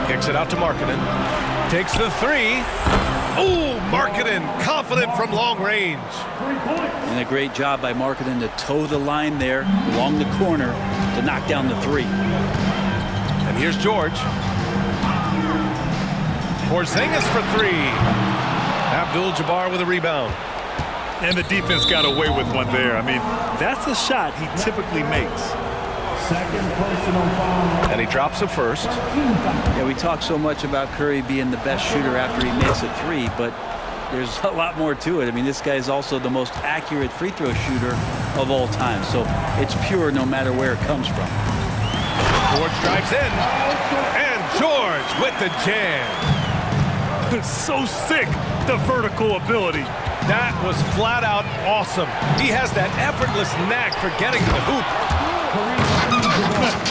Kicks it out to Markkanen. Takes the three. Ooh, Markkanen, confident from long range. And a great job by Markkanen to toe the line there along the corner to knock down the three. And here's George. Porzingis for three. Abdul-Jabbar with a rebound. And the defense got away with one there. I mean, that's a shot he typically makes. Second personal foul. And he drops it first. Yeah, we talk so much about Curry being the best shooter after he makes a three, but there's a lot more to it. I mean, this guy is also the most accurate free throw shooter of all time. So it's pure no matter where it comes from. George drives in. And George with the jam. So sick, the vertical ability. That was flat out awesome. He has that effortless knack for getting to the hoop.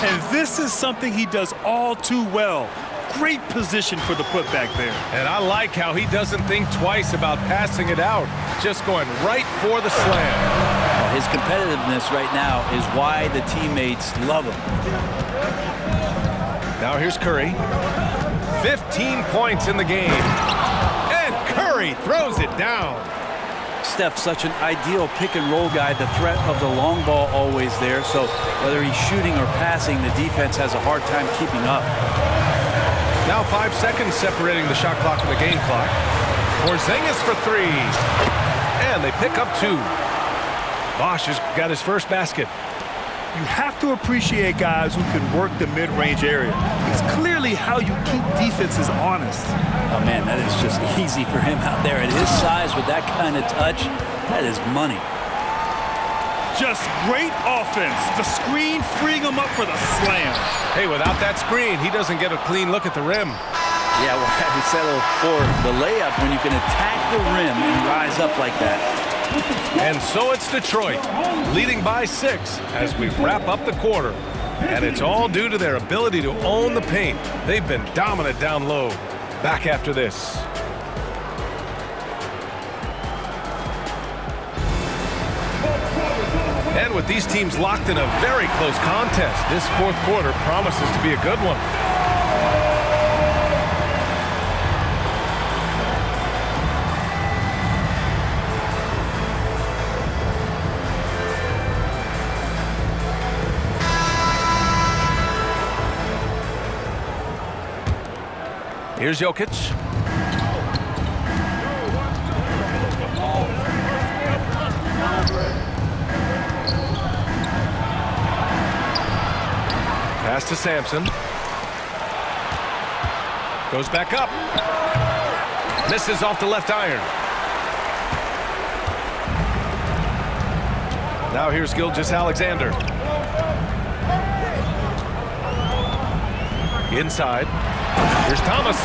And this is something he does all too well. Great position for the putback there. And I like how he doesn't think twice about passing it out, just going right for the slam. Well, his competitiveness right now is why the teammates love him. Now here's Curry. 15 points in the game. And Curry throws it down. Steph's such an ideal pick-and-roll guy. The threat of the long ball always there. So whether he's shooting or passing, the defense has a hard time keeping up. Now 5 seconds separating the shot clock and the game clock. Porzingis for three. And they pick up two. Bosh has got his first basket. You have to appreciate guys who can work the mid-range area. It's clearly how you keep defenses honest. Oh, man, that is just easy for him out there. At his size with that kind of touch, that is money. Just great offense. The screen freeing him up for the slam. Hey, without that screen, he doesn't get a clean look at the rim. Yeah, well, have you settle for the layup when you can attack the rim and rise up like that? And so it's Detroit, leading by 6 as we wrap up the quarter. And it's all due to their ability to own the paint. They've been dominant down low. Back after this. And with these teams locked in a very close contest, this fourth quarter promises to be a good one. Here's Jokic. Pass to Sampson. Goes back up. Misses off the left iron. Now here's Gilgeous-Alexander. Inside. Here's Thomas.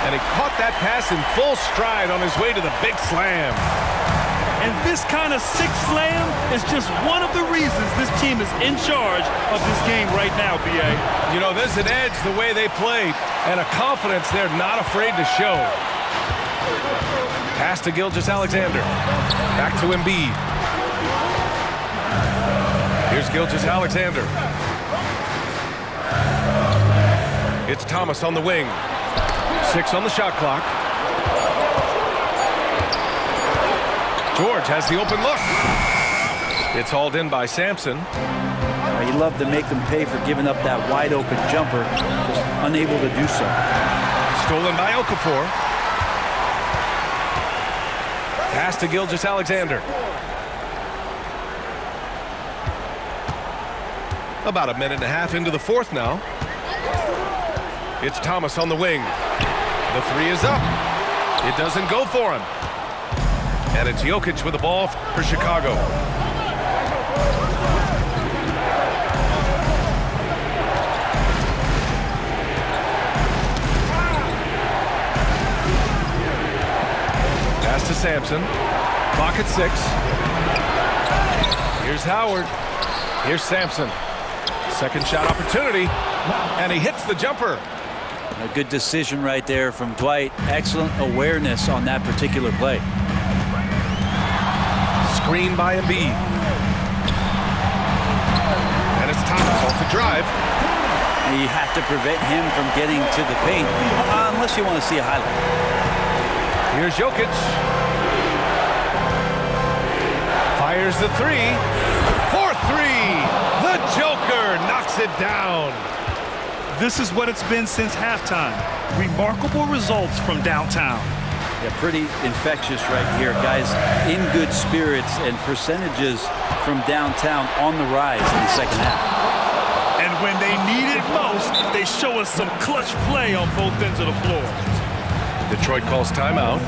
And he caught that pass in full stride on his way to the big slam. And this kind of sick slam is just one of the reasons this team is in charge of this game right now, B.A. You know, there's an edge the way they played and a confidence they're not afraid to show. Pass to Gilgeous-Alexander. Back to Embiid. Here's Gilgeous-Alexander. It's Thomas on the wing. 6 on the shot clock. George has the open look. It's hauled in by Sampson. He loved to make them pay for giving up that wide open jumper, just unable to do so. Stolen by Okafor. Pass to Gilgeous-Alexander. About a minute and a half into the fourth now. It's Thomas on the wing. The three is up. It doesn't go for him. And it's Jokic with the ball for Chicago. Pass to Sampson. Clock at 6. Here's Howard. Here's Sampson. Second shot opportunity. And he hits the jumper. A good decision right there from Dwight. Excellent awareness on that particular play. Screen by Embiid. And it's Thomas off the drive. And you have to prevent him from getting to the paint, unless you want to see a highlight. Here's Jokic. Fires the three. For three. The Joker knocks it down. This is what it's been since halftime. Remarkable results from downtown. Yeah, pretty infectious right here. Guys in good spirits and percentages from downtown on the rise in the second half. And when they need it most, they show us some clutch play on both ends of the floor. Detroit calls timeout.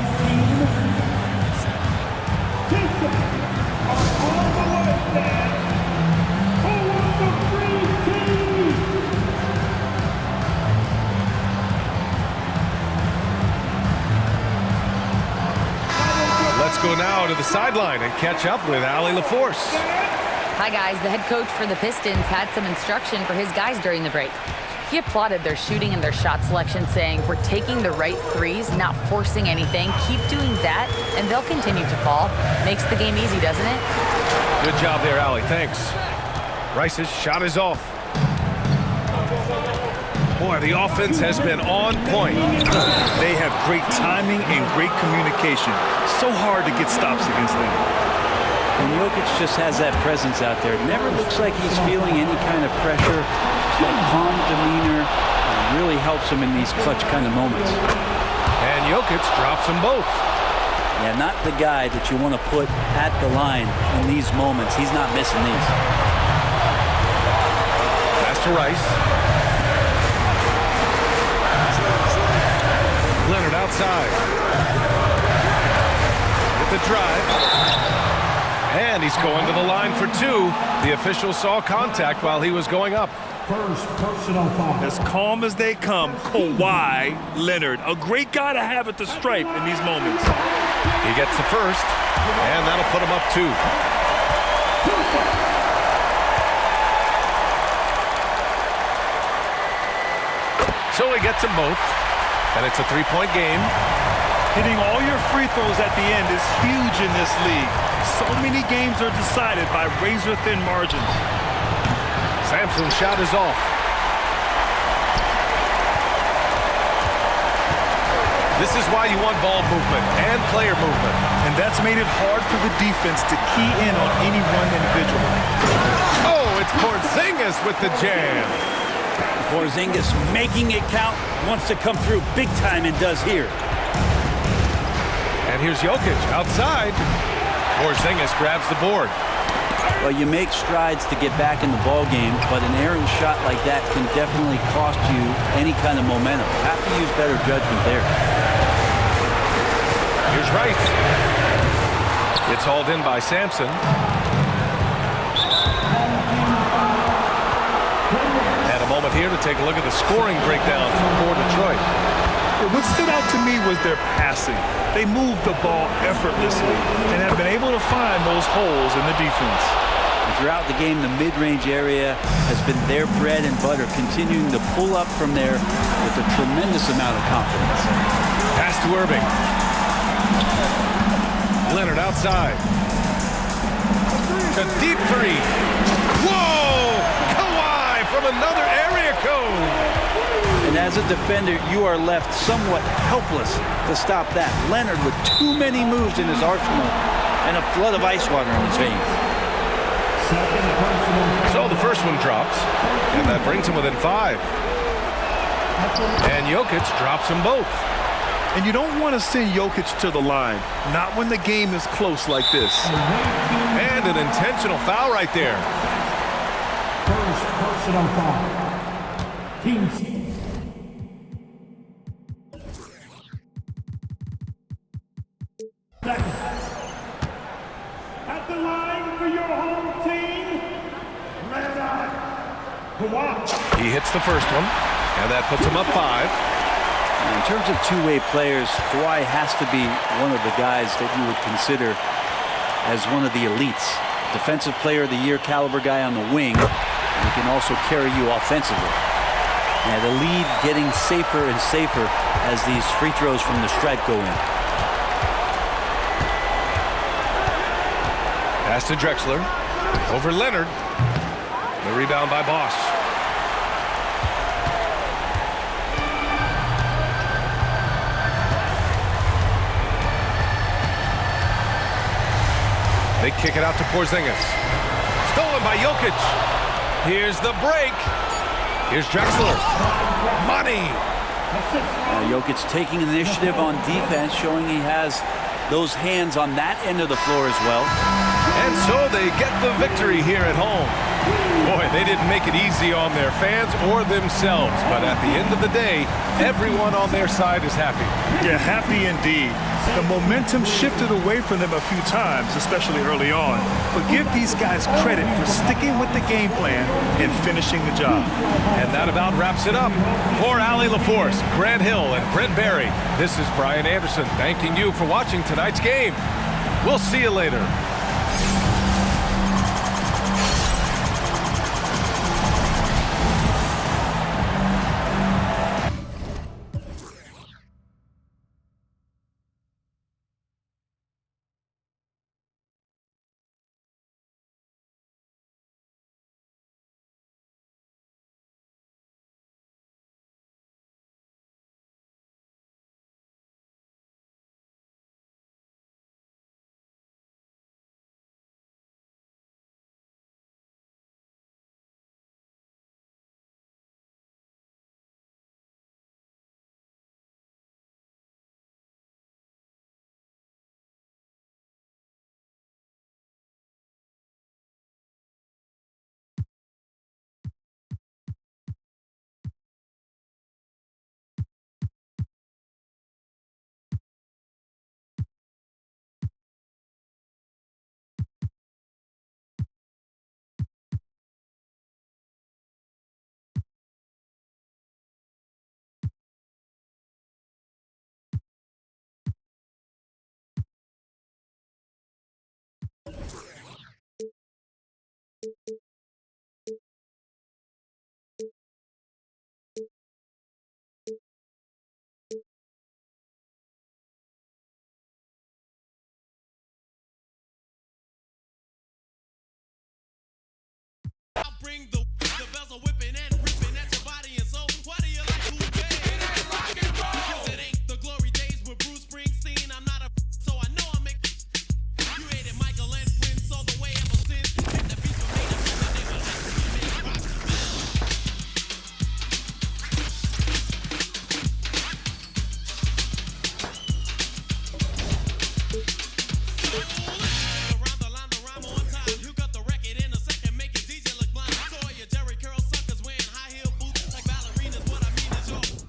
Let's go now to the sideline and catch up with Allie LaForce. Hi, guys. The head coach for the Pistons had some instruction for his guys during the break. He applauded their shooting and their shot selection, saying, "We're taking the right threes, not forcing anything. Keep doing that, and they'll continue to fall." Makes the game easy, doesn't it? Good job there, Allie. Thanks. Rice's shot is off. Boy, the offense has been on point. They have great timing and great communication. So hard to get stops against them. And Jokic just has that presence out there. It never looks like he's feeling any kind of pressure. It's like calm demeanor. And really helps him in these clutch kind of moments. And Jokic drops them both. Yeah, not the guy that you want to put at the line in these moments. He's not missing these. Pass to Rice. Leonard outside. With the drive. And he's going to the line for two. The official saw contact while he was going up. First personal foul. As calm as they come, Kawhi Leonard. A great guy to have at the stripe in these moments. He gets the first, and that'll put him up two. So he gets them both, and it's a three-point game. Hitting all your free throws at the end is huge in this league. So many games are decided by razor-thin margins. Sampson's shot is off. This is why you want ball movement and player movement. And that's made it hard for the defense to key in on any one individual. Oh, it's Porzingis with the jam. Porzingis making it count, wants to come through big time and does here. And here's Jokic outside. Porzingis grabs the board. Well, you make strides to get back in the ball game, but an errant shot like that can definitely cost you any kind of momentum. You have to use better judgment there. Here's Rice. It's hauled in by Sampson. And a moment here to take a look at the scoring breakdown for Detroit. What stood out to me was their passing. They moved the ball effortlessly and have been able to find those holes in the defense. And throughout the game, the mid-range area has been their bread and butter, continuing to pull up from there with a tremendous amount of confidence. Pass to Irving. Leonard outside. A deep three. Whoa! Kawhi from another area code. And as a defender, you are left somewhat helpless to stop that. Leonard with too many moves in his arsenal and a flood of ice water in his veins. So the first one drops, and that brings him within 5. And Jokic drops them both. And you don't want to send Jokic to the line, not when the game is close like this. And an intentional foul right there. First personal foul. Kings. At the line for your home team, Leonard Kawhi. He hits the first one, and that puts him up 5. In terms of two-way players, Kawhi has to be one of the guys that you would consider as one of the elites. Defensive Player of the Year caliber guy on the wing, and he can also carry you offensively. And the lead getting safer and safer as these free throws from the stripe go in. Pass to Drexler. Over Leonard. The rebound by Bosch. kick it out to Porzingis. Stolen by Jokic. Here's the break. Here's Drexler. Money. Jokic taking initiative on defense, showing he has those hands on that end of the floor as well. And so they get the victory here at home. Boy, they didn't make it easy on their fans or themselves, but at the end of the day, everyone on their side is happy. Yeah, happy indeed. The momentum shifted away from them a few times, especially early on. But give these guys credit for sticking with the game plan and finishing the job. And that about wraps it up. For Allie LaForce, Grant Hill, and Brent Barry, this is Brian Anderson thanking you for watching tonight's game. We'll see you later. Bring the bells are whipping and ripping at your body and soul. Why do you like cool jazz? It ain't rock and roll. 'Cause it ain't the glory days with Bruce Springsteen. I'm not a so I know I make. You hated Michael and Prince all the way ever since. And the beats were made up and they were like rock the bell. Around the line, the rhyme on time. You got the record in a second, make it DJ look blind. Saw your Jerry curl suckers wearing high heel boots like ballerinas. What I mean is you're true.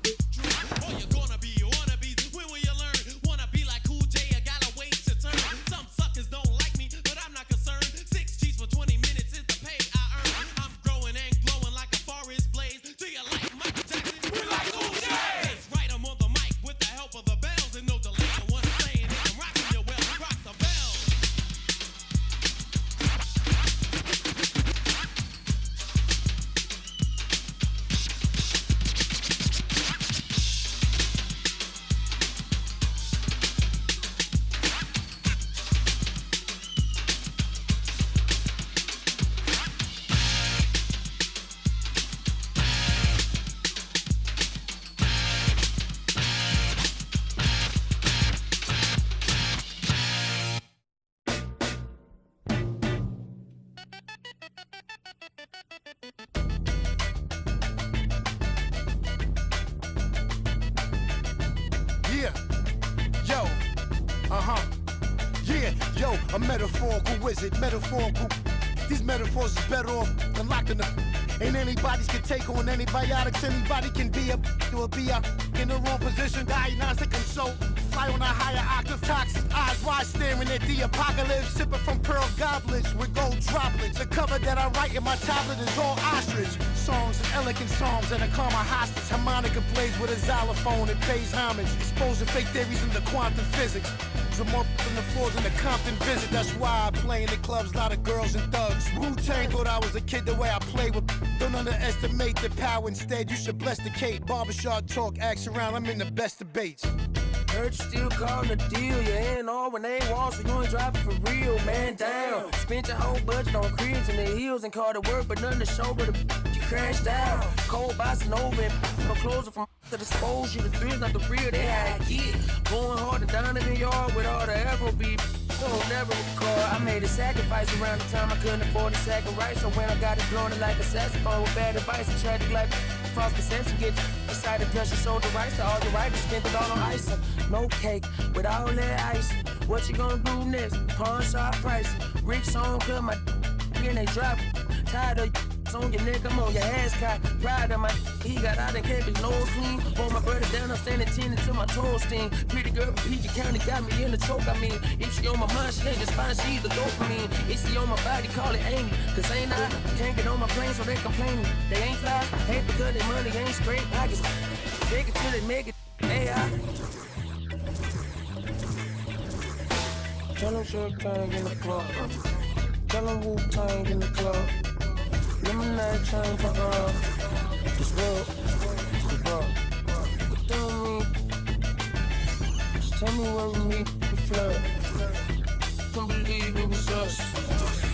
Or you're gonna be wannabes. When will you learn? Wanna be like Cool J? I gotta wait to turn. Some suckers don't like me, but I'm not concerned. 6 G's for 20 minutes is the pay I earn. I'm growing and glowing like a forest blaze. Do you like Michael Jackson? We like Cool J. That's right, I'm on the mic with the help of the bells and no delay. And what I'm saying is I'm rocking your well, rock the bells. Yeah, yo, yeah, yo, a metaphorical wizard, metaphorical. These metaphors is better off than locking them. Ain't anybody's can take on antibiotics. Anybody can be a or be a in the wrong position. Diagnostic and so fly on a higher octave. Toxic eyes wide staring at the apocalypse. Sipping from pearl goblets with gold droplets. The cover that I write in my tablet is all ostrich. Songs and elegant psalms and a karma hostage. Harmonica plays with a xylophone. It pays homage. Exposing fake theories into quantum physics. With more than the floors in the Compton visit. That's why I play in the clubs, lot of girls and thugs. Wu-Tang thought I was a kid the way I play with. Don't underestimate the power. Instead, you should bless the Kate. Barbershop talk, axe around. I'm in the best debates. Heard you still calling a deal. You ain't all when they ain't walls, so you ain't driving for real. Man down. Spent your whole budget on cribs and the heels and called it work, but nothing to show but you crashed out. Cold bossing over and no closer from to dispose you. The thrills not the real, they had it. Going hard and down in the yard with all the Afrobeat. Don't never recall. I made a sacrifice around the time I couldn't afford a sack of rice. So when I got it blowing it like a saxophone with bad advice, and tragic like false perception, get decided pressure, sold the rights to all the writers, spent it all on ice. No cake with all that ice. What you gonna do next? Pawn shop price. Rich song, cut my and they drop. Tired of on your neck, I'm on your ass cock. Pride of my he got out and kept his nose clean. Hold my brother down, I'm standing 10 until my toes sting. Pretty girl from PG County got me in the choke. I mean, if she on my mind, she ain't just fine, she's the dopamine. If she on my body, call it Amy. Cause ain't I can't get on my plane, so they complaining. They ain't fly, hate because their money ain't straight pockets. Take it till they make it. AI. Tell them Wu-Tang in the club. Tell them Wu-Tang in the club. Lemonade chain for it's real, it's real. But tell me, just tell me where we meet, we flirt. Can't believe it was us.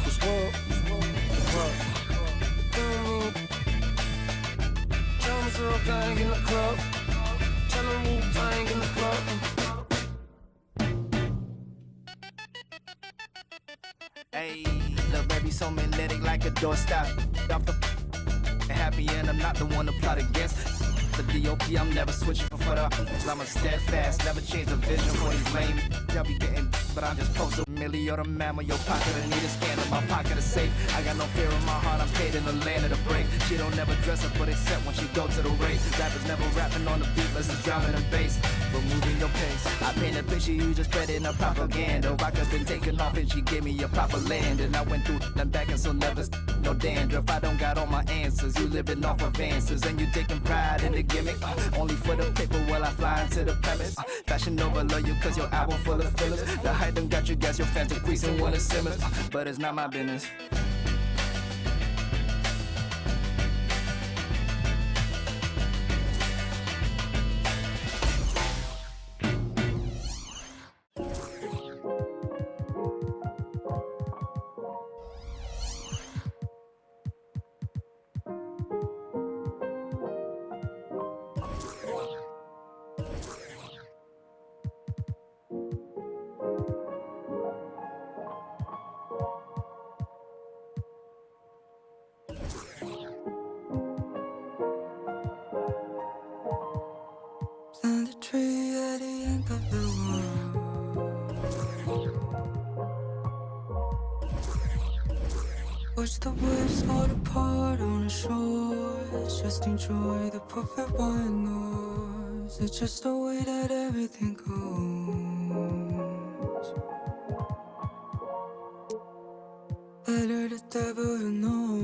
It's real, it's real. Tell me Wu-Tang in the club. Tell them Wu-Tang in the club. Hey, little baby so magnetic like a doorstop. Off the happy and I'm not the one to plot against. The DOP, I'm never switching for the I'm a steadfast, never change the vision for these lame. Y'all be getting, but I'm just posting milli or the mammal. Your pocket, I need a scan in my pocket is safe. I got no fear in my heart, I'm paid in the land of the break. She don't never dress up, but except when she go to the race. Rappers never rapping on the beat, less is drumming and bass. But moving your pace, I paint a picture, you just spread in a propaganda. Rock have been taken off and she gave me a proper land. And I went through them back and so never no dandruff. I don't got all my answers, you living off of answers. And you taking pride in the gimmick, only for the paper while I fly into the premise. Fashion over love you cause your album full of fillers. The hype done got you gas, your fans are greasing when it simmers. But it's not my business. Plant a tree at the end of the world. Watch the waves fall apart on the shores. Just enjoy the perfect white noise. It's just the way that everything goes. Better the devil you know.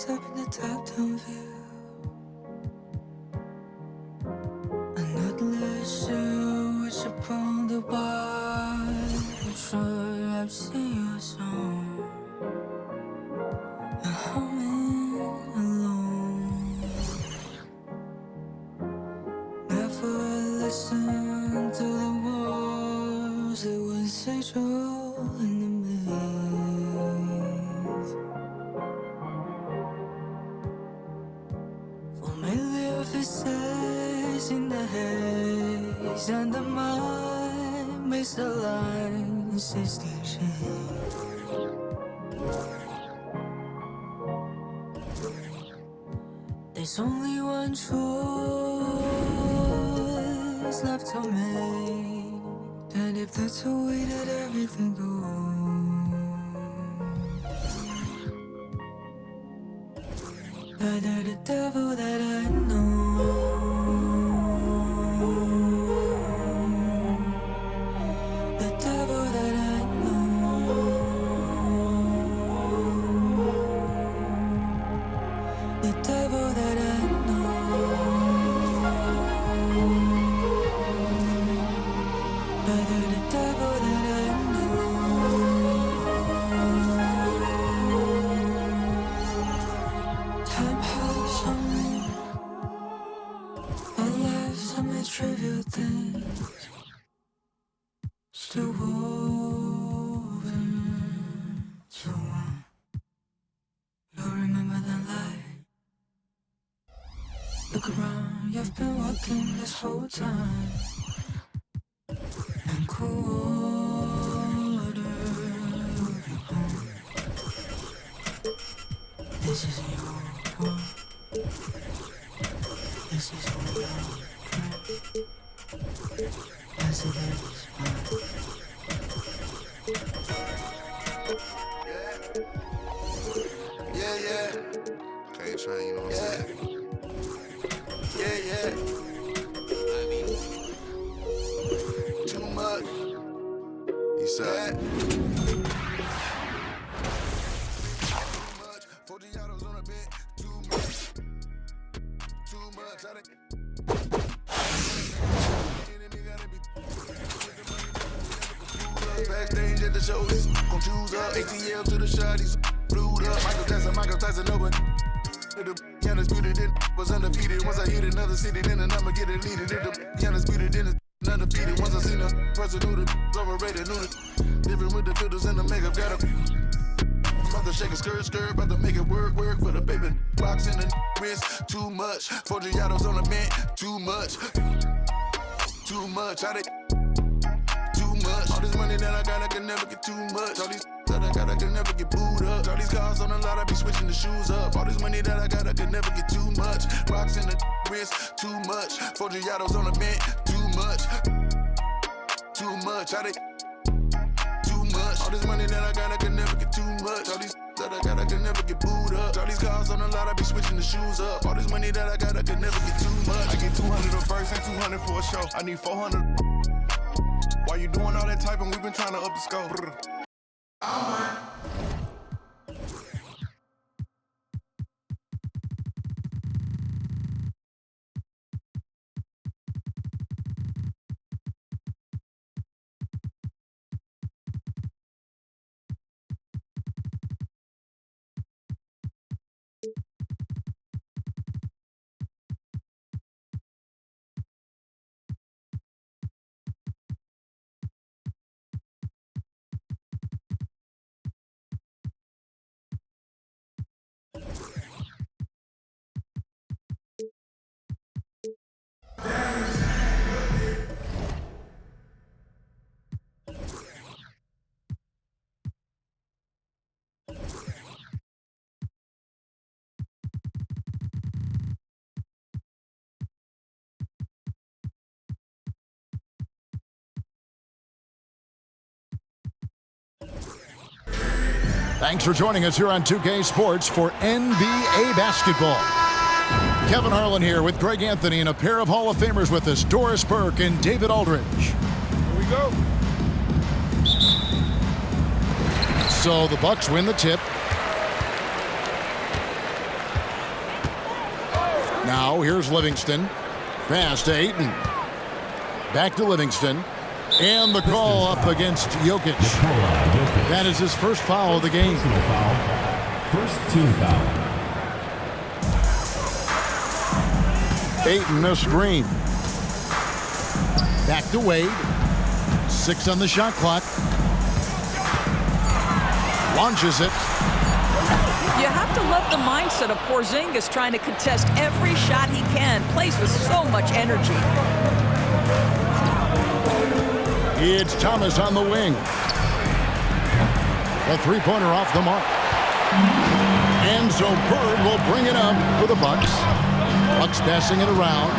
Up in the top-down view, I'm not sure which upon the bar. I'm sure I've seen your song. I'm humming alone. Never listen to the words that would say true in the maze. Familiar faces in the haze, and the mind makes the lines distinction. There's only one choice left to make, and if that's the way that everything goes, better the devil that I know. The devil that I know. The devil I've been walking this whole time. And cold water. This is your home. This is where I'll cry. As it is mine. Yeah, yeah. Okay, trying, you know what I'm saying? Yeah, yeah. Too much. He said. Too much. 40 autos on a bed. Too much. Too much. Backstage at the show, this gon' choose up. ATL to the shotties. Blued up, Michael Tyson, no one. The undisputed, then was undefeated. Once I hit another city, then the number get deleted. The undisputed, then it's undefeated. Once I seen a person who the overrated, knew the living with the filters and the makeup. Got a mother shaking skirt, about to make it work for the baby. Box in the wrist, too much. 40 autos on the bench, too much. Too much, how they too much. All this money that I got, I can never get too much. All these that I got, I can never get booed up. All these cars on the lot, I be switching the shoes up. All this money that I got, I can never get too much. Rocks in the wrist, too much. 40 autos on the bench, too much. Too much, how they too much. All this money that I got, I can never get too much. All these that I got, I can never get booed up. All these cars on the lot, I be switching the shoes up. All this money that I got, I can never get too much. I get 200 a verse and 200 for a show. I need 400. Why you doing all that typing? We've been trying to up the scope. Thanks for joining us here on 2K Sports for NBA basketball. Kevin Harlan here with Greg Anthony and a pair of Hall of Famers with us, Doris Burke and David Aldridge. Here we go. So the Bucks win the tip. Now here's Livingston. Pass to Ayton. Back to Livingston. And the call up against Jokic. That is his first foul of the game. First team foul. Ayton a screen. Back to Wade. 6 on the shot clock. Launches it. You have to love the mindset of Porzingis trying to contest every shot he can. Plays with so much energy. It's Thomas on the wing. A three-pointer off the mark. And so Bird will bring it up for the Bucks. Bucks passing it around.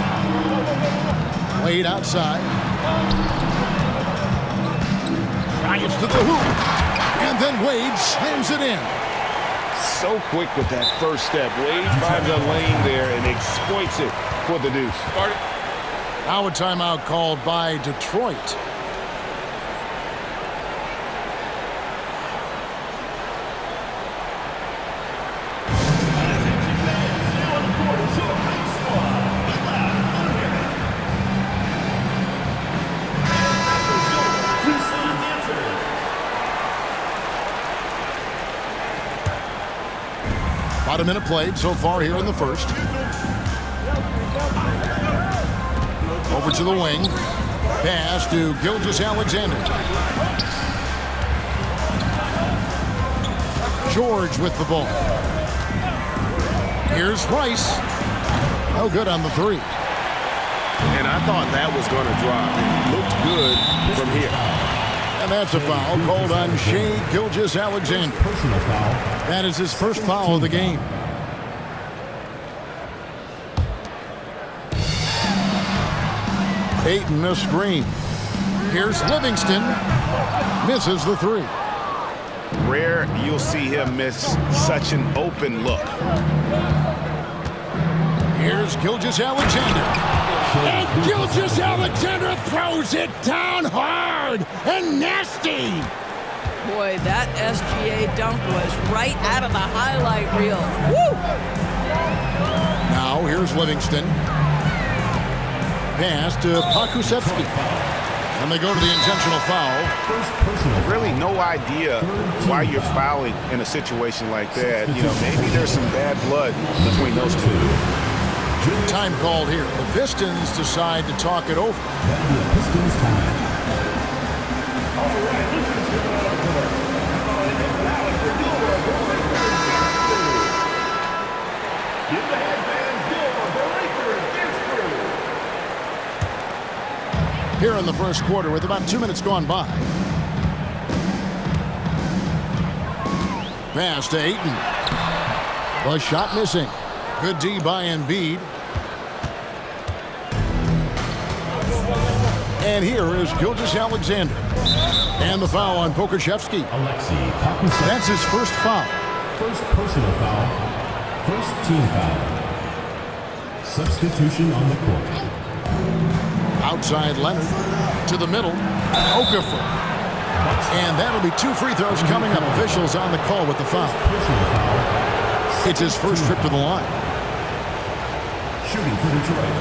Wade outside. Drives to the hoop. And then Wade slams it in. So quick with that first step. Wade finds a lane there and exploits it for the deuce. Now a timeout called by Detroit. About a minute played so far here in the first. Over to the wing. Pass to Gilgeous-Alexander. George with the ball. Here's Rice. No good on the three. And I thought that was going to drop. It looked good from here. And that's a foul called on Shai Gilgeous-Alexander. Personal foul. That is his first foul of the game. Ayton a screen. Here's Livingston. Misses the three. Rare you'll see him miss such an open look. Here's Gilgeous-Alexander. And Gilgeous-Alexander throws it down hard and nasty. Boy, that SGA dunk was right out of the highlight reel. Woo! Now here's Livingston. Pass to Pokusevski. And they go to the intentional foul. Really no idea why you're fouling in a situation like that. You know, maybe there's some bad blood between those two. Time called here. The Pistons decide to talk it over. Pistons time. Here in the first quarter with about 2 minutes gone by. Pass to Ayton. The shot missing. Good D by Embiid. And here is Gilgeous-Alexander. And the foul on Pokusevski. That's his first foul. First personal foul. First team foul. Substitution on the court. Outside Leonard to the middle. Okafor. And that'll be 2 free throws coming up. Officials on the call with the foul. It's his first trip to the line. Shooting for Detroit,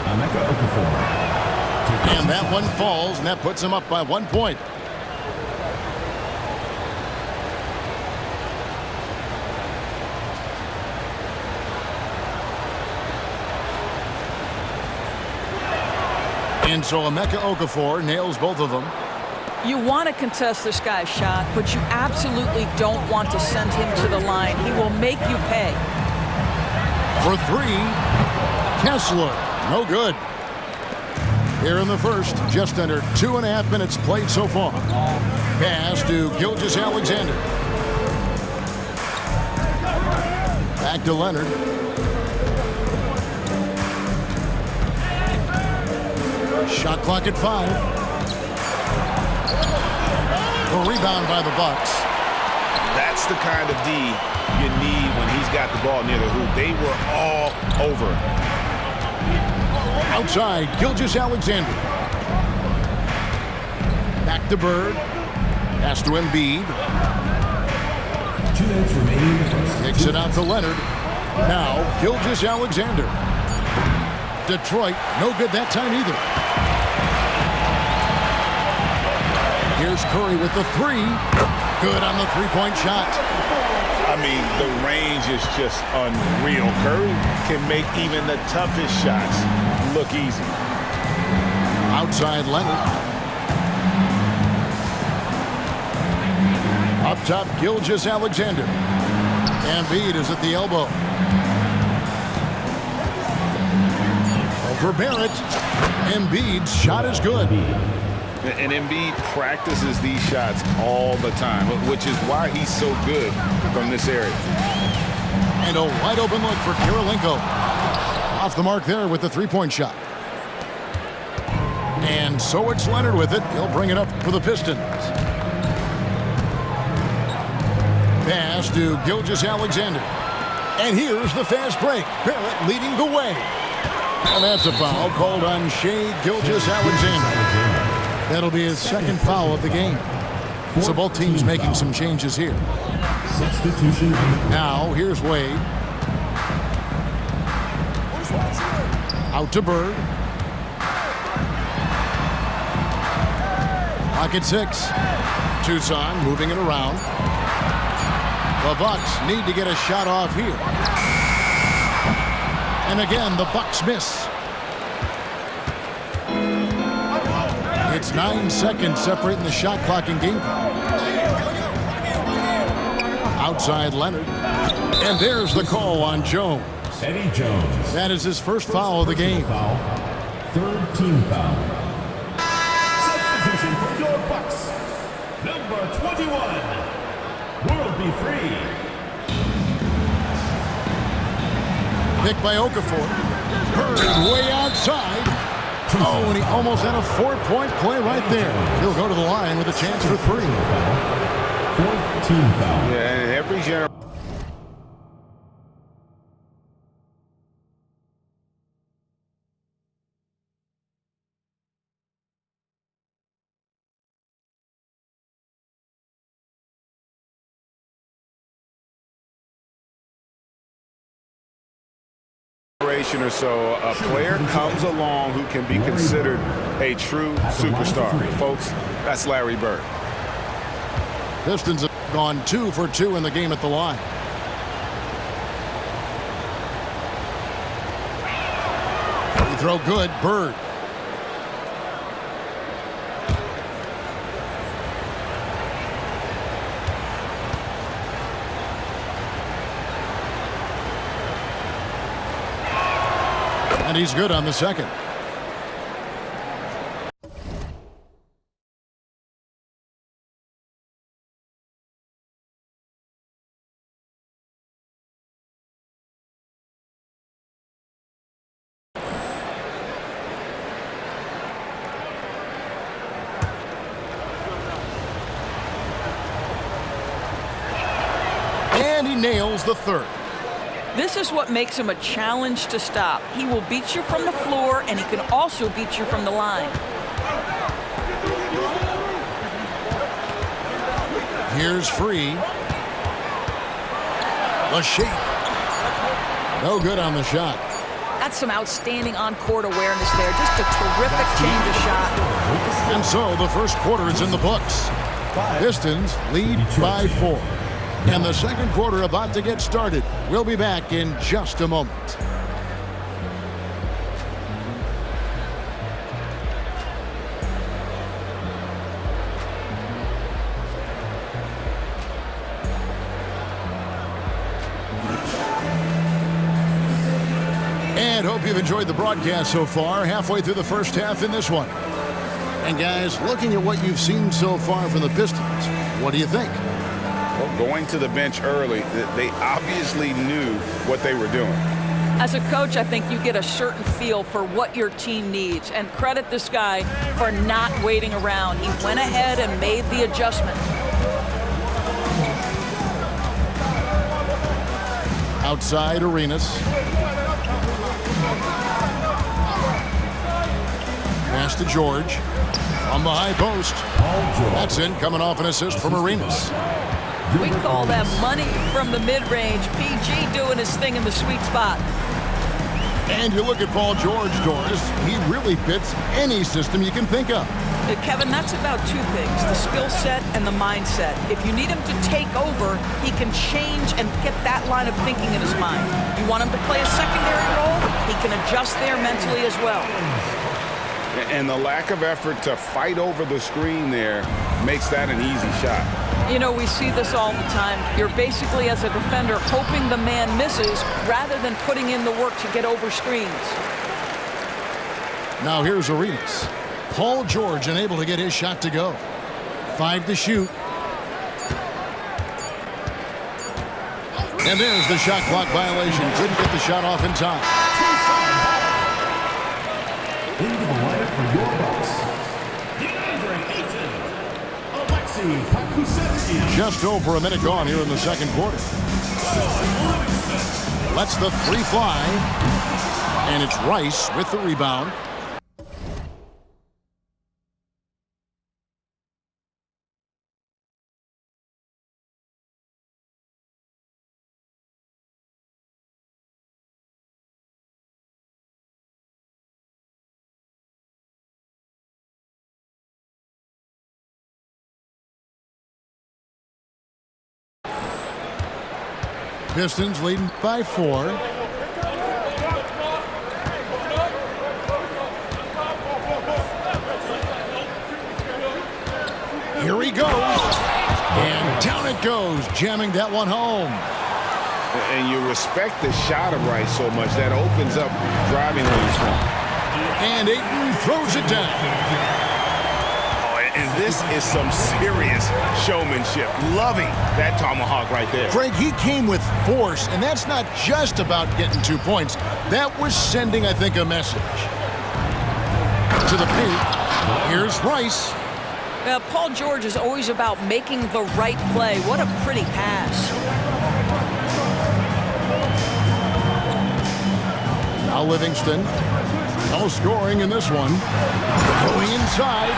Emeka Okafor. And that one falls, and that puts him up by 1 point. And so Emeka Okafor nails both of them. You want to contest this guy's shot, but you absolutely don't want to send him to the line. He will make you pay. For three, Kessler, no good. Here in the first, just under 2.5 minutes played so far. Pass to Gilgeous-Alexander. Back to Leonard. Shot clock at 5. A rebound by the Bucks. That's the kind of D you need when he's got the ball near the hoop. They were all over. Outside, Gilgeous-Alexander. Back to Bird. Pass to Embiid. 2 minutes remaining. Kicks it out to Leonard. Now, Gilgeous-Alexander. Detroit, no good that time either. Here's Curry with the three. Good on the three-point shot. I mean, the range is just unreal. Curry can make even the toughest shots look easy. Outside Leonard. Up top, Gilgeous-Alexander. Embiid is at the elbow. Over Barrett. Embiid's shot is good. And Embiid practices these shots all the time, which is why he's so good from this area. And a wide open look for Kirilenko. Off the mark there with the three-point shot. And so it's Leonard with it. He'll bring it up for the Pistons. Pass to Gilgeous-Alexander. And here's the fast break. Barrett leading the way. And that's a foul called on Shai Gilgeous-Alexander. That'll be his second foul of the game. So both teams making some changes here. Substitution. Now, here's Wade. Out to Bird. Pocket 6. Tucson moving it around. The Bucks need to get a shot off here. And again, the Bucks miss. It's 9 seconds separating the shot clock and game clock. Outside Leonard. And there's the call on Jones. Eddie Jones. That is his first foul of the game. Third team foul. Substitution for your Bucks. Number 21, World Be Free. Picked by Okafor. Bird way outside. Oh, and he almost had a 4-point play right there. He'll go to the line with a chance for 3. Fourth team foul. Yeah, and every generation. Or so, a player comes along who can be considered a true superstar. Folks, that's Larry Bird. Pistons have gone 2 for 2 in the game at the line. Free throw good, Bird. And he's good on the second. And he nails the third. This is what makes him a challenge to stop. He will beat you from the floor, and he can also beat you from the line. Here's Free. The shake. No good on the shot. That's some outstanding on-court awareness there. Just a terrific change of shot. And so the first quarter is in the books. Pistons lead by 4. And the second quarter about to get started. We'll be back in just a moment. And hope you've enjoyed the broadcast so far. Halfway through the first half in this one. And guys, looking at what you've seen so far from the Pistons, what do you think? Well, going to the bench early, they obviously knew what they were doing. As a coach, I think you get a certain feel for what your team needs. And credit this guy for not waiting around. He went ahead and made the adjustment. Outside Arenas. Pass to George. From the high post. That's in, coming off an assist from Arenas. We call that money from the mid-range. PG doing his thing in the sweet spot. And you look at Paul George, Doris, he really fits any system you can think of. Kevin, that's about 2 things, the skill set and the mindset. If you need him to take over, he can change and get that line of thinking in his mind. You want him to play a secondary role, he can adjust there mentally as well. And the lack of effort to fight over the screen there makes that an easy shot. You know, we see this all the time. You're basically, as a defender, hoping the man misses rather than putting in the work to get over screens. Now here's Arenas. Paul George unable to get his shot to go. 5 to shoot. And there's the shot clock violation. Couldn't get the shot off in time. Into the lineup for your Bucks, DeAndre Ayton, Alexei Pokusevski. Just over a minute gone here in the second quarter. Lets the 3 fly. And it's Rice with the rebound. Pistons leading by 4. Here he goes. And down it goes, jamming that one home. And you respect the shot of Rice so much that opens up driving lanes for him. And Ayton throws it down. And this is some serious showmanship. Loving that tomahawk right there. Craig, he came with force, and that's not just about getting 2 points. That was sending, I think, a message. To the paint. Here's Rice. Paul George is always about making the right play. What a pretty pass. Now Livingston. No scoring in this one. Going inside.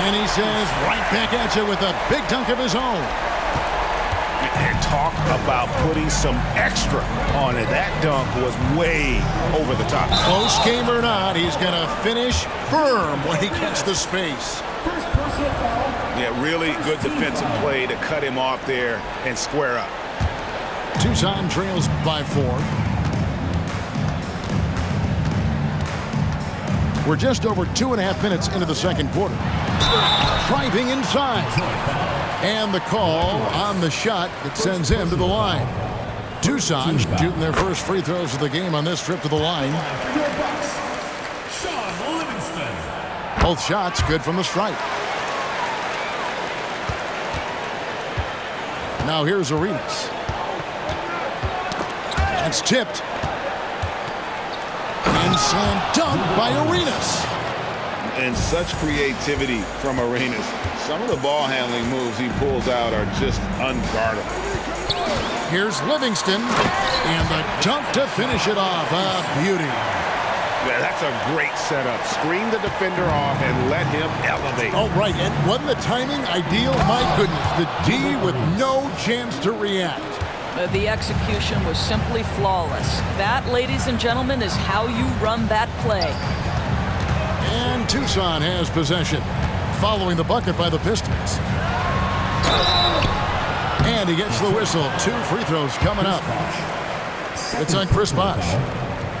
And he says right back at you with a big dunk of his own. And talk about putting some extra on it. That dunk was way over the top. Close game or not, he's going to finish firm when he gets the space. Yeah, really good defensive play to cut him off there and square up. Tucson trails by 4. We're just over 2.5 minutes into the second quarter. Driving inside. And the call on the shot that sends him to the line. Tucson shooting their first free throws of the game on this trip to the line. Both shots good from the stripe. Now here's Arenas. That's tipped. And slam dunk by Arenas. And such creativity from Arenas. Some of the ball handling moves he pulls out are just unguardable. Here's Livingston. And the dunk to finish it off. A beauty. Yeah, that's a great setup. Screen the defender off and let him elevate. Oh, right. And wasn't the timing ideal? My goodness. The D with no chance to react. The execution was simply flawless. That, ladies and gentlemen, is how you run that play. And Tucson has possession. Following the bucket by the Pistons. And he gets the whistle. 2 free throws coming up. It's on Chris Bosh.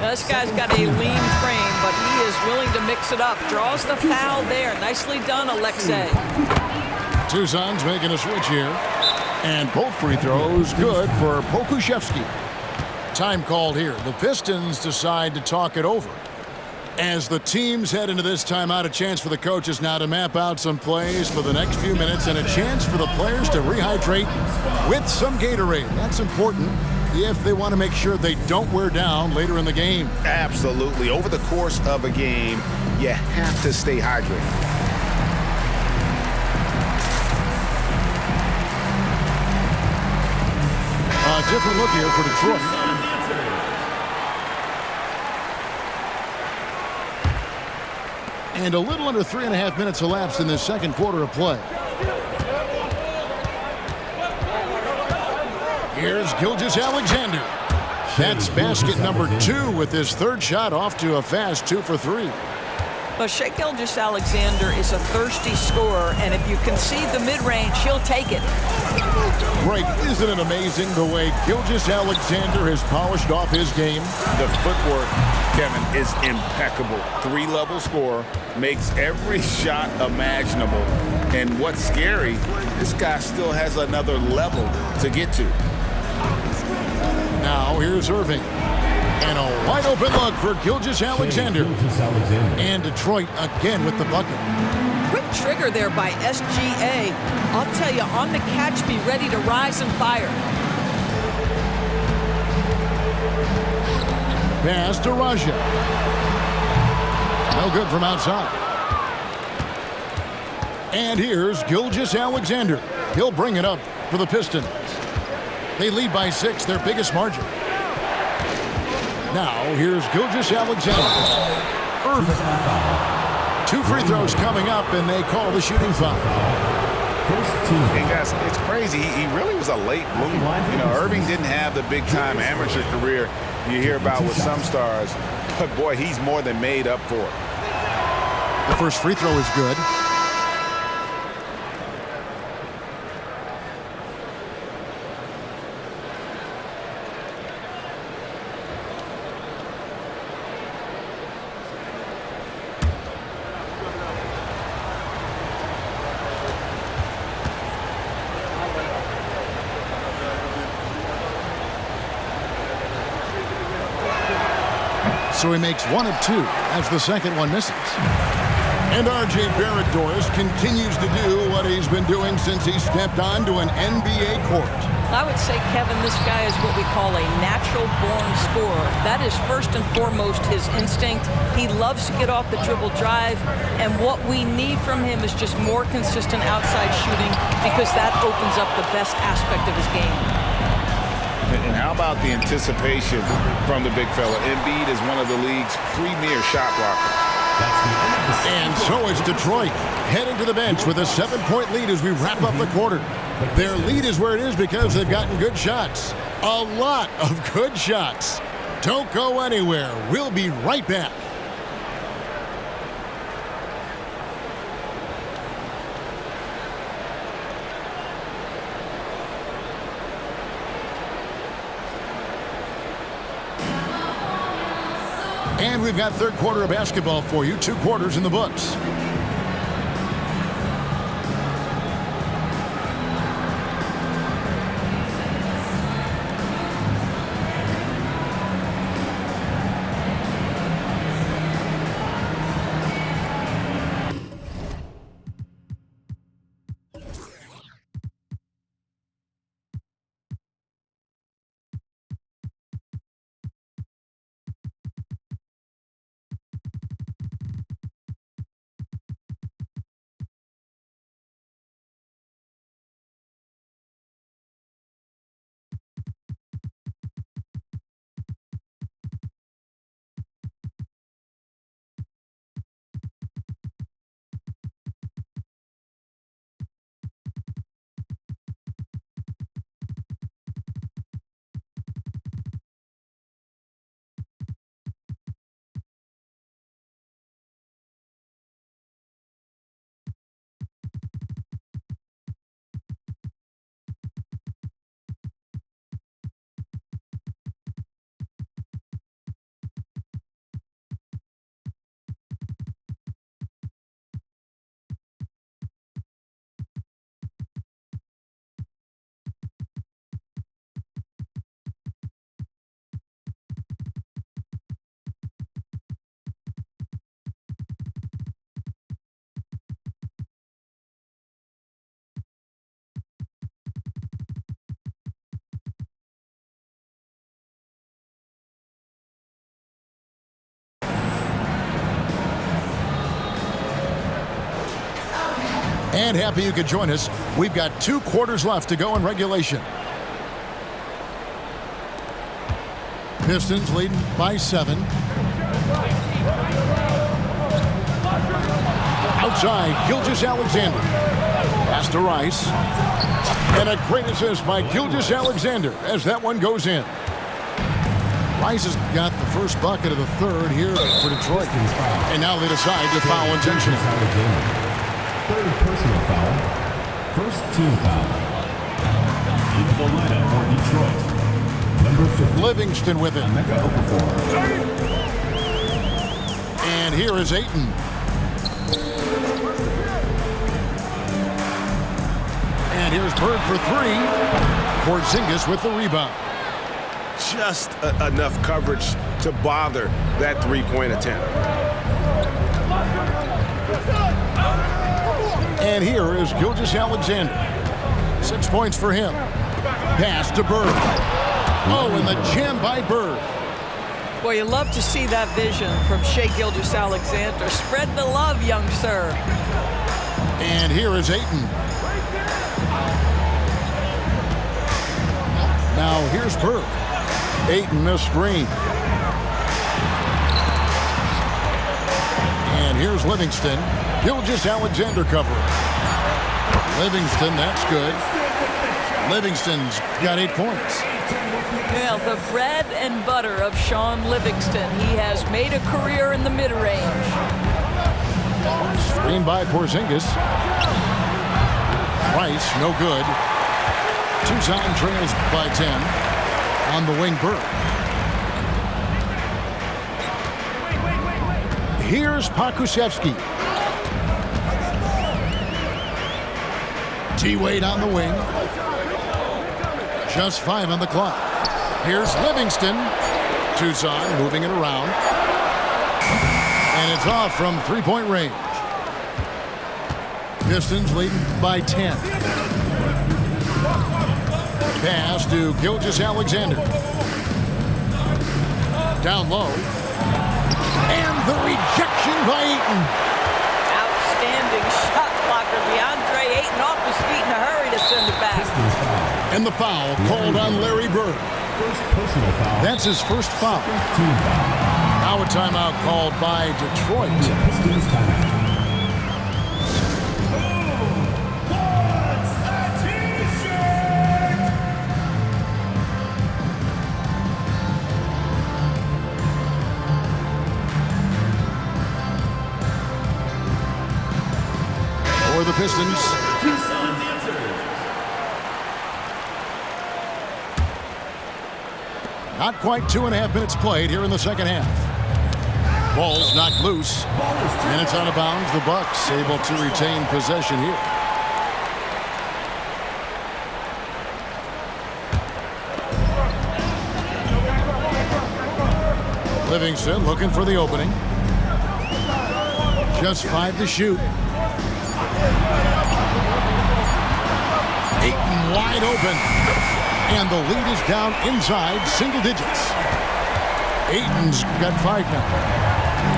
This guy's got a lean frame, but he is willing to mix it up. Draws the foul there. Nicely done, Alexei. Tucson's making a switch here. And both free throws good for Pokusevski. Time called here. The Pistons decide to talk it over. As the teams head into this timeout, a chance for the coaches now to map out some plays for the next few minutes and a chance for the players to rehydrate with some Gatorade. That's important if they want to make sure they don't wear down later in the game. Absolutely. Over the course of a game, you have to stay hydrated. A different look here for Detroit. And a little under 3.5 minutes elapsed in this second quarter of play. Here's Gilgeous-Alexander. That's basket number 2 with his third shot off to a fast 2 for 3. But Shai Gilgeous-Alexander is a thirsty scorer, and if you concede the mid-range, he'll take it. Greg, isn't it amazing the way Gilgeous-Alexander has polished off his game? The footwork, Kevin, is impeccable. 3-level scorer, makes every shot imaginable. And what's scary, this guy still has another level to get to. Now here's Irving. And a wide open look for Gilgeous-Alexander. And Detroit again with the bucket. Quick trigger there by SGA. I'll tell you, on the catch, be ready to rise and fire. Pass to Raja. No good from outside. And here's Gilgeous-Alexander. He'll bring it up for the Pistons. They lead by 6, their biggest margin. Now, here's Gilgeous-Alexander. Irving. 2 free throws coming up, and they call the shooting foul. Hey, guys, it's crazy. He really was a late bloomer. You know, Irving didn't have the big-time amateur career you hear about with some stars. But, boy, he's more than made up for it. The first free throw is good. so he makes 1 of 2 as the second one misses. And R.J. Barrett, Doris, continues to do what he's been doing since he stepped onto an NBA court. I would say, Kevin, this guy is what we call a natural-born scorer. That is first and foremost his instinct. He loves to get off the dribble drive, and what we need from him is just more consistent outside shooting because that opens up the best aspect of his game. And how about the anticipation from the big fella? Embiid is one of the league's premier shot blockers. And so is Detroit, heading to the bench with a 7-point lead as we wrap up the quarter. Their lead is where it is because they've gotten good shots. A lot of good shots. Don't go anywhere. We'll be right back. And we've got third quarter of basketball for you. 2 quarters in the books. And happy you could join us. We've got 2 quarters left to go in regulation. Pistons leading by 7. Outside, Gilgeous-Alexander. Pass to Rice. And a great assist by Gilgeous-Alexander as that one goes in. Rice has got the first bucket of the third here for Detroit. And now they decide to foul intentionally. Third personal foul. First team foul. Into the lineup for Detroit. Number 50. Livingston with it. And here is Ayton. And here's Bird for 3. Porzingis with the rebound. Just enough coverage to bother that 3-point attempt. And here is Gilgeous-Alexander. 6 points for him. Pass to Bird. Oh, and the jam by Bird. Well, you love to see that vision from Shai Gilgeous-Alexander. Spread the love, young sir. And here is Ayton. Now here's Bird. Ayton missed screen. And here's Livingston. Gilgeous-Alexander covering. Livingston, that's good. Livingston's got 8 points. Well, the bread and butter of Sean Livingston. He has made a career in the mid-range. Screen by Porzingis. Rice, no good. Tucson trails by 10. On the wing, Bird. Here's Pokusevski. T-Wade on the wing. Just 5 on the clock. Here's Livingston. Tucson moving it around. And it's off from three-point range. Pistons leading by 10. Pass to Gilgeous-Alexander. Down low. And the rejection by Ayton. Outstanding shot blocker. DeAndre Ayton off his feet in a hurry to send it back. And the foul called on Larry Bird. That's his first foul. Now a timeout called by Detroit. For the Pistons. Not quite 2.5 minutes played here in the second half. Ball's knocked loose, and it's out of bounds. The Bucks able to retain possession here. Livingston looking for the opening. Just 5 to shoot. Ayton wide open. And the lead is down inside single digits. Ayton's got 5 now.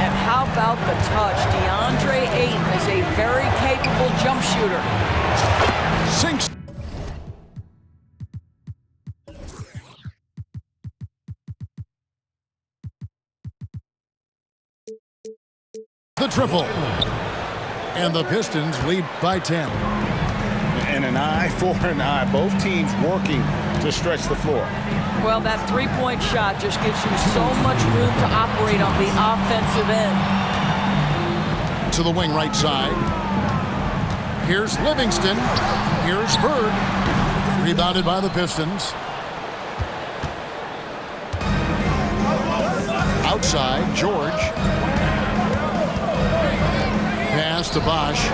And how about the touch? DeAndre Ayton is a very capable jump shooter. Sinks. The triple. And the Pistons lead by 10. And an eye for an eye. Both teams working to stretch the floor. Well, that three-point shot just gives you so much room to operate on the offensive end. To the wing right side. Here's Livingston. Here's Bird. Rebounded by the Pistons. Outside, George. Pass to Bosh.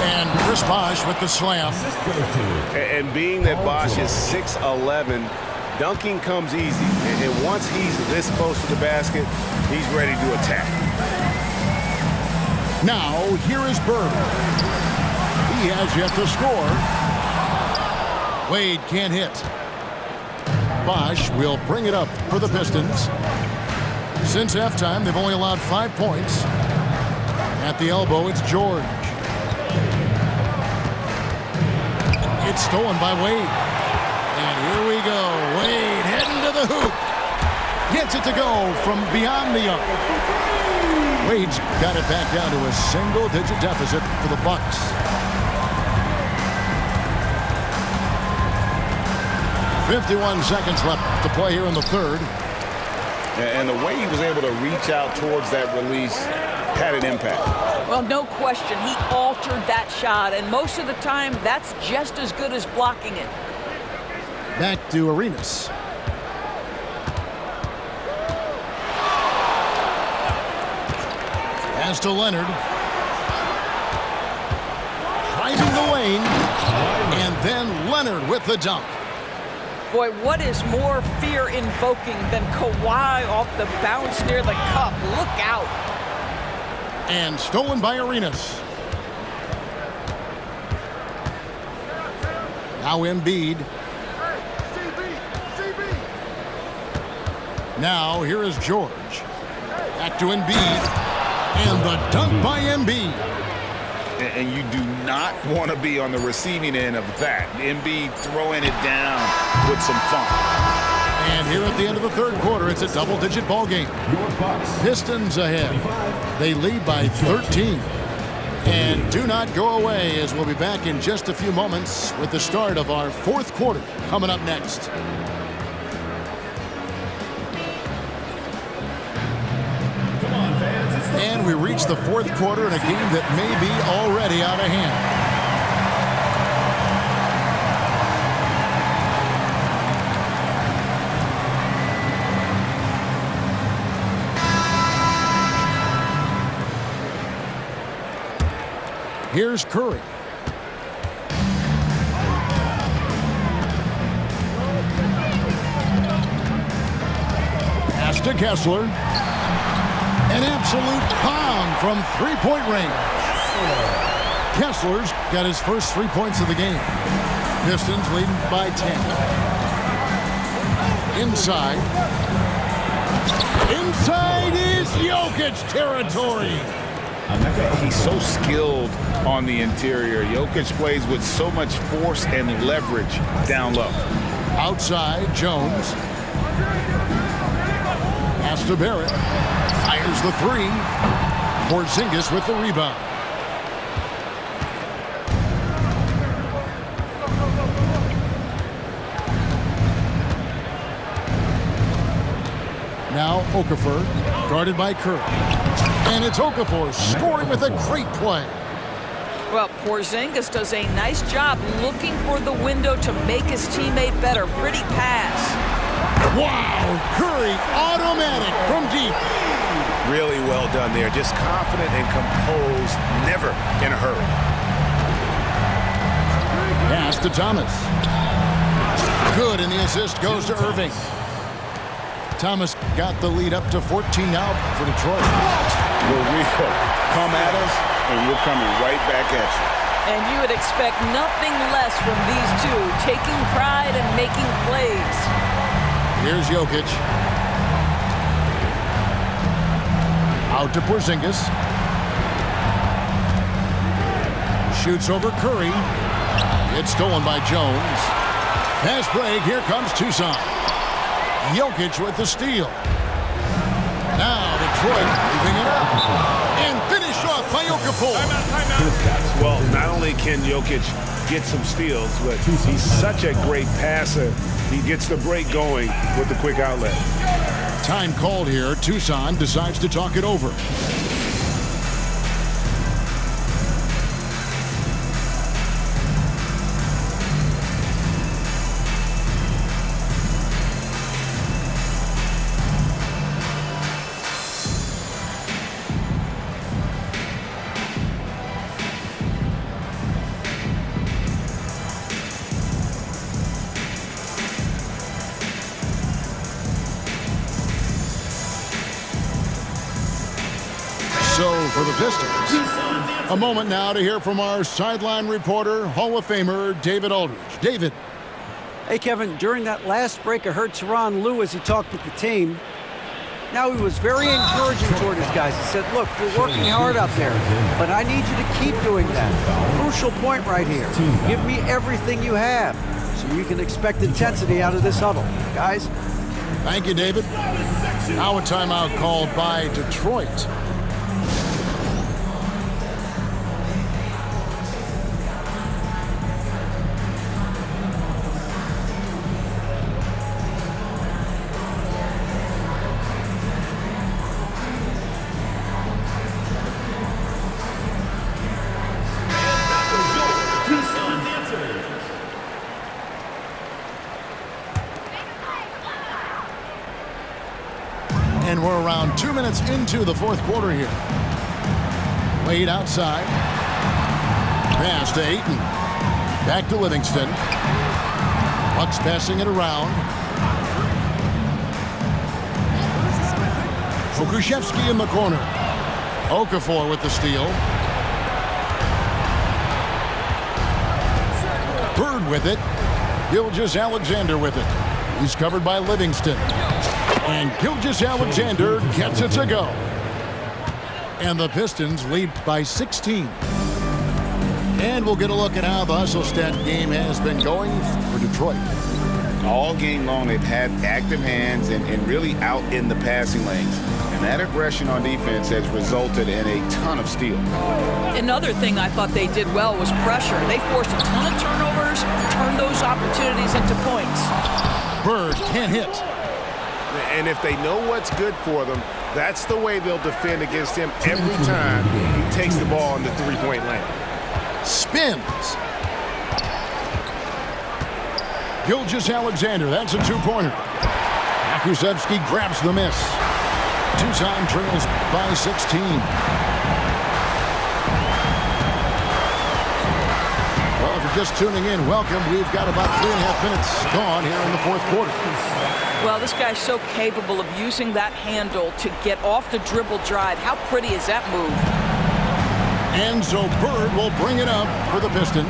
And Chris Bosh with the slam. And being that Bosh is 6'11", dunking comes easy. And once he's this close to the basket, he's ready to attack. Now, here is Bird. He has yet to score. Wade can't hit. Bosh will bring it up for the Pistons. Since halftime, they've only allowed 5 points. At the elbow, it's George. It's stolen by Wade. And here we go. Wade heading to the hoop. Gets it to go from beyond the arc. Wade's got it back down to a single-digit deficit for the Bucks. .51 seconds left to play here in the third. And the way he was able to reach out towards that release had an impact. Well, no question. He altered that shot, and most of the time, that's just as good as blocking it. Back to Arenas. Pass to Leonard. Driving the lane. And then Leonard with the dunk. Boy, what is more fear-invoking than Kawhi off the bounce near the cup? Look out. And stolen by Arenas. Now Embiid. Now here is George. Back to Embiid. And the dunk by Embiid. And you do not want to be on the receiving end of that. Embiid throwing it down with some fun. And here at the end of the third quarter, it's a double-digit ball game. Pistons ahead. They lead by 13. And do not go away, as we'll be back in just a few moments with the start of our fourth quarter coming up next. And we reach the fourth quarter in a game that may be already out of hand. Here's Curry. Pass to Kessler. An absolute bomb. long from three-point range. Kessler's got his first 3 points of the game. Pistons leading by 10. Inside. Inside is Jokic territory. He's so skilled on the interior. Jokic plays with so much force and leverage down low. Outside, Jones. Pass to Barrett. Fires the three. Porzingis with the rebound. Now Okafor, guarded by Curry. And it's Okafor scoring with a great play. Well, Porzingis does a nice job looking for the window to make his teammate better. Pretty pass. Wow, Curry automatic from deep. Really well done there. Just confident and composed, never in a hurry. Pass to Thomas. Good, and the assist goes to Irving. Thomas got the lead up to 14 now for Detroit. Well, we come at us, and we're coming right back at you. And you would expect nothing less from these two, taking pride and making plays. Here's Jokic. Out to Porzingis. Shoots over Curry. It's stolen by Jones. Fast break. Here comes Tucson. Jokic with the steal. Now Detroit leaving it up. And finished off by Okafor. Well, not only can Jokic get some steals, but he's such a great passer. He gets the break going with the quick outlet. Time called here. Tucson decides to talk it over. So for the Pistons, a moment now to hear from our sideline reporter, Hall of Famer David Aldridge. David. Hey, Kevin, during that last break, I heard Tyronn Lue as he talked with the team. Now, he was very encouraging toward his guys. He said, look, you're working hard out there, but I need you to keep doing that. Crucial point right here. Give me everything you have so you can expect intensity out of this huddle. Guys? Thank you, David. Now a timeout called by Detroit. And we're around 2 minutes into the fourth quarter here. Wade outside. Pass to Ayton. Back to Livingston. Bucks passing it around. Pokusevski in the corner. Okafor with the steal. Bird with it. Gilgeous-Alexander with it. He's covered by Livingston. And Gilgeous-Alexander gets it to go. And the Pistons lead by 16. And we'll get a look at how the hustle stat game has been going for Detroit. All game long, they've had active hands and really out in the passing lanes. And that aggression on defense has resulted in a ton of steals. Another thing I thought they did well was pressure. They forced a ton of turnovers, turned those opportunities into points. Bird can't hit. And if they know what's good for them, that's the way they'll defend against him every time he takes the ball in the three-point lane. Spins. Gilgeous-Alexander, that's a two-pointer. Pokusevski grabs the miss. Tucson trails by 16. Well, if you're just tuning in, welcome. We've got about 3.5 minutes gone here in the fourth quarter. Well, this guy's so capable of using that handle to get off the dribble drive. How pretty is that move? And so Bird will bring it up for the Pistons.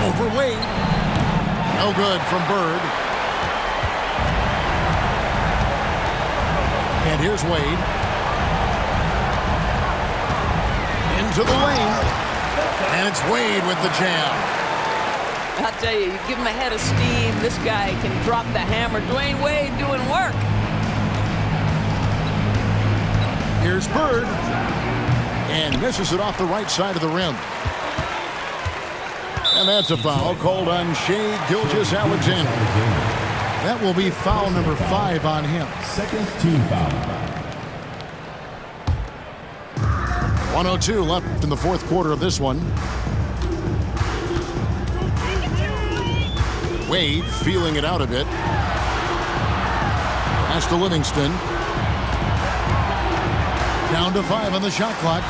Over Wade. No good from Bird. And here's Wade. Into the lane. And it's Wade with the jam. I'll tell you, you give him a head of steam, this guy can drop the hammer. Dwayne Wade doing work. Here's Bird. And misses it off the right side of the rim. And that's a foul called on Shai Gilgeous-Alexander. That will be foul number 5 on him. Second team foul. 1:02 left in the fourth quarter of this one. Wade feeling it out a bit. Pass to Livingston. Down to 5 on the shot clock.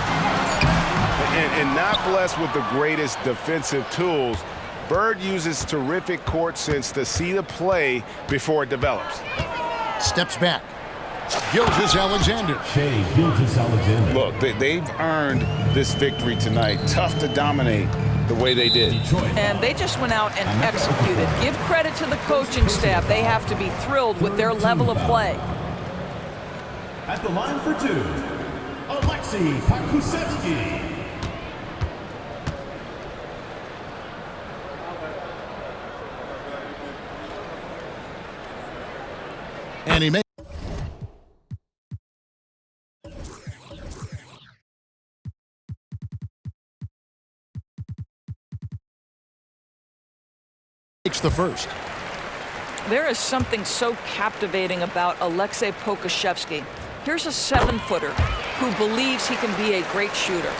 And not blessed with the greatest defensive tools. Bird uses terrific court sense to see the play before it develops. Steps back. Gilgeous-Alexander. Shai Gilgeous-Alexander. Look, they've earned this victory tonight. Tough to dominate the way they did. And they just went out and executed. Give credit to the coaching staff. They have to be thrilled with their level of play. At the line for 2, Aleksej Pokusevski. And he makes the first. There is something so captivating about Aleksej Pokusevski. Here's a 7-footer who believes he can be a great shooter.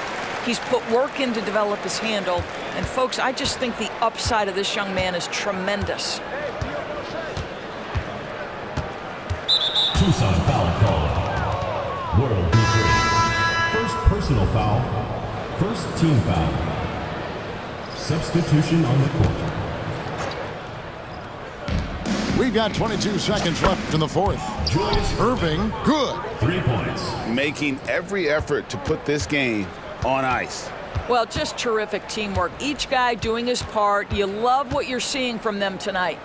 He's put work in to develop his handle. And folks, I just think the upside of this young man is tremendous. Tucson foul call. World B3. First personal foul. First team foul. Substitution on the court. We've got 22 seconds left in the fourth. Irving, good. 3 points. Making every effort to put this game on ice. Well, just terrific teamwork. Each guy doing his part. You love what you're seeing from them tonight.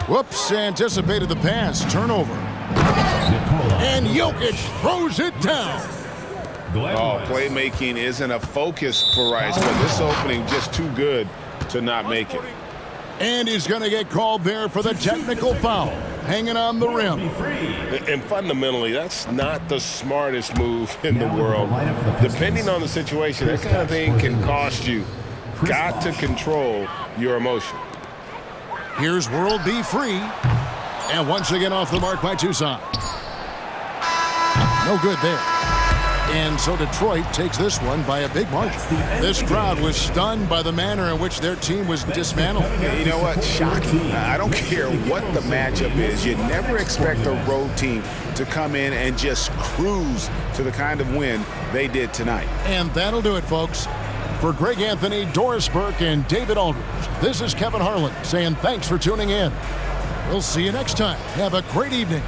Whoops, anticipated the pass. Turnover. And Jokic throws it down. Oh, playmaking isn't a focus for Rice, but this opening just too good to not make it. And he's going to get called there for the technical foul, hanging on the rim. And fundamentally, that's not the smartest move in the world. Depending on the situation, that kind of thing can cost you. Got to control your emotion. Here's World B free. And once again off the mark by Tucson. No good there. And so Detroit takes this one by a big margin. This crowd was stunned by the manner in which their team was dismantled. You know what? Shocking. I don't care what the matchup is. You never expect a road team to come in and just cruise to the kind of win they did tonight. And that'll do it, folks. For Greg Anthony, Doris Burke, and David Aldridge, this is Kevin Harlan saying thanks for tuning in. We'll see you next time. Have a great evening.